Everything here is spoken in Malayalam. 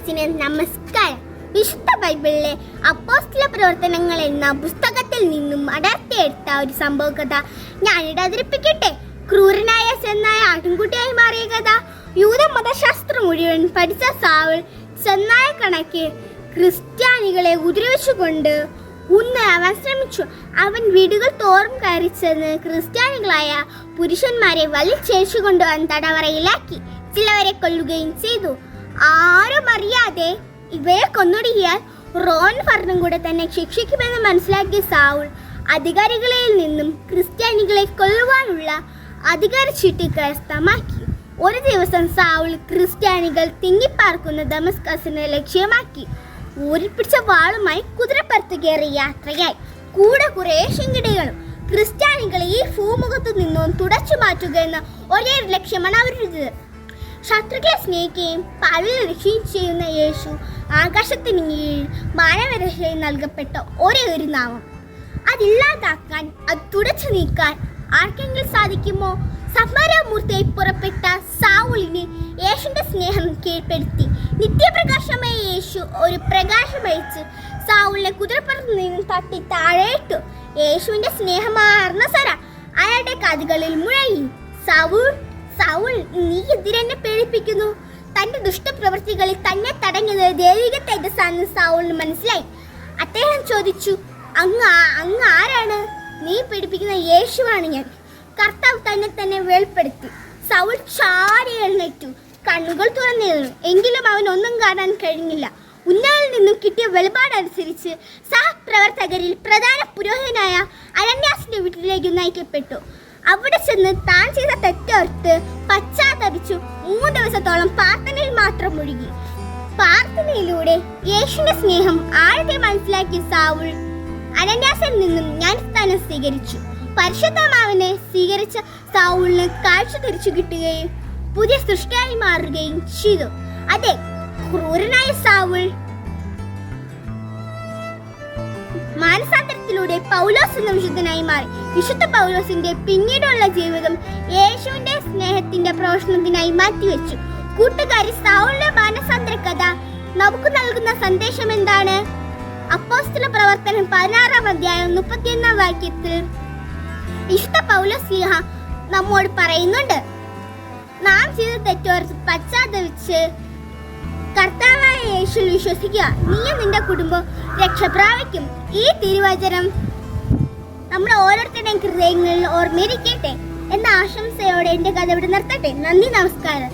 ഓഡിയൻസിന് നമസ്കാരം. വിശുദ്ധ ബൈബിളിലെ അപ്പോസ്തല പ്രവർത്തനങ്ങൾ എന്ന പുസ്തകത്തിൽ നിന്നും അടർത്തിയെടുത്ത ഒരു സംഭവ കഥ ഞാനിവിടെ അവതരിപ്പിക്കട്ടെ. ക്രൂരനായ ചെന്നായ ആട്ടിൻകുട്ടിയായി മാറിയ കഥ. യൂത മതശാസ്ത്രം മുഴുവൻ പഠിച്ച സാവുൾ ചെന്നായ കണക്ക് ക്രിസ്ത്യാനികളെ ഉപദ്രവിച്ചുകൊണ്ട് ഉന്നതാവാൻ ശ്രമിച്ചു. അവൻ വീടുകൾ തോറും കയറി ചെന്ന് ക്രിസ്ത്യാനികളായ പുരുഷന്മാരെ വലിച്ചേച്ചു കൊണ്ടുവന്ന് തടവറയിലാക്കി. ചിലവരെ കൊല്ലുകയും ചെയ്തു. ആരും അറിയാതെ ഇവയെ കൊന്നൊടുക്കിയാൽ റോമൻ ഭരണകൂടം തന്നെ ശിക്ഷിക്കുമെന്ന് മനസ്സിലാക്കിയ സാവുൾ അധികാരികളിൽ നിന്നും ക്രിസ്ത്യാനികളെ കൊല്ലുവാനുള്ള അധികാര ചീട്ട് കരസ്ഥമാക്കി. ഒരു ദിവസം സാവുൾ ക്രിസ്ത്യാനികൾ തിങ്ങിപ്പാർക്കുന്ന ദമസ്കസിനെ ലക്ഷ്യമാക്കി. ഊരിപ്പിടിച്ച വാളുമായി കുതിരപ്പുറത്ത് കയറി യാത്രയായി. കൂടെ കുറേ ശിങ്കിടികളും. ക്രിസ്ത്യാനികളെ ഈ ഭൂമുഖത്തു നിന്നും തുടച്ചു മാറ്റുക എന്ന ഒരേ ലക്ഷ്യമാണ് അവരുടേത്. ശത്രുക്കളെ സ്നേഹിക്കുകയും പാപികളെ രക്ഷയും ചെയ്യുന്ന യേശു ആകാശത്തിന് കീഴിൽ മാനവരക്ഷയിൽ നൽകപ്പെട്ട ഒരേ ഒരു നാമം. അതില്ലാതാക്കാൻ, അത് തുടച്ചു നീക്കാൻ ആർക്കെങ്കിലും സാധിക്കുമോ? സമരമൂർത്തിയായി പുറപ്പെട്ട സാവുളിന് യേശുവിന്റെ സ്നേഹം കീഴ്പ്പെടുത്തി. നിത്യപ്രകാശമായ യേശു ഒരു പ്രകാശമയച്ച് സാവുളിനെ കുതിരപ്പുറത്ത് നിന്ന് തട്ടി താഴെയിട്ടു. യേശുവിന്റെ സ്നേഹമാർന്ന സ്വര അയാളുടെ കാതുകളിൽ മുഴങ്ങി. സാവുൾ, നീ എന്തിനെന്നെ പേടിപ്പിക്കുന്നു? തന്റെ ദുഷ്ടപ്രവൃത്തികളിൽ തന്നെ തടഞ്ഞത് ദൈവിക തേജസ്സാണെന്ന് സാവുളിന് മനസ്സിലായി. അദ്ദേഹം ചോദിച്ചു, അങ്ങ് ആരാണ്? നീ പേടിപ്പിക്കുന്ന യേശുവാണ് ഞാൻ. കർത്താവ് തന്നെ വെളിപ്പെടുത്തി. സൗൾ ചാടി എഴുന്നേറ്റു. കണ്ണുകൾ തുറന്നിരുന്നു. എങ്കിലും അവൻ ഒന്നും കാണാൻ കഴിഞ്ഞില്ല. ഉന്നതയിൽ നിന്നും കിട്ടിയ വെളിപാടനുസരിച്ച് സഹപ്രവർത്തകരിൽ പ്രധാന പുരോഹിതനായ അനന്യാസിന്റെ വീട്ടിലേക്ക് നയിക്കപ്പെട്ടു. അവിടെ ചെന്ന് താൻ ചെയ്ത തെറ്റോർത്ത് പശ്ചാത്തപിച്ചു 3 ദിവസത്തോളം പ്രാർത്ഥനയിൽ മാത്രം മുഴുകി. പ്രാർത്ഥനയിലൂടെ യേശുവിന്റെ സ്നേഹം ആഴത്തെ മനസ്സിലാക്കിയ സാവുൾ അനന്യാസിൽ നിന്നും ജ്ഞാനസ്ഥാനം സ്വീകരിച്ചു. പരിശുദ്ധാത്മാവിനെ സ്വീകരിച്ച സാവുളിന് കാഴ്ച തിരിച്ചു കിട്ടുകയും പുതിയ സൃഷ്ടിയായി മാറുകയും ചെയ്തു. അതെ, ക്രൂരനായ സാവുൾ മാനസാന്തരത്തിലൂടെ പൗലോസ് എന്ന വിശുദ്ധനായി മാറി. വിശുദ്ധ പൗലോസിന്റെ പിന്നീടുള്ള ജീവിതം യേശുവിന്റെ സ്നേഹത്തിന്റെ പ്രവർത്തനത്തിനായി മാറ്റിവെച്ചു. കൂട്ടുകാരി, സാവുളിന്റെ മാനസാന്തര കഥ നമുക്ക് നൽകുന്ന സന്ദേശം എന്താണ്? അപ്പോസ്തല പ്രവർത്തനം 16-ാം അധ്യായം 31-ാം വാക്യത്തിൽ വിശുദ്ധ പൗലോസ് ശ്ലീഹ നമ്മോട് പറയുന്നുണ്ട്, നാം ചെയ്ത തെറ്റോർത്ത് പശ്ചാത്തപിച്ച് കർത്താവായ യേശുവിൽ വിശ്വസിക്കുക, നീയും നിന്റെ കുടുംബം രക്ഷ പ്രാപിക്കും. ഈ തിരുവചനം നമ്മൾ ഓരോരുത്തരുടെയും ഹൃദയങ്ങളിൽ ഓർമ്മയിരിക്കട്ടെ എന്ന ആശംസയോടെ എന്റെ കഥ ഇവിടെ നിർത്തട്ടെ. നന്ദി, നമസ്കാരം.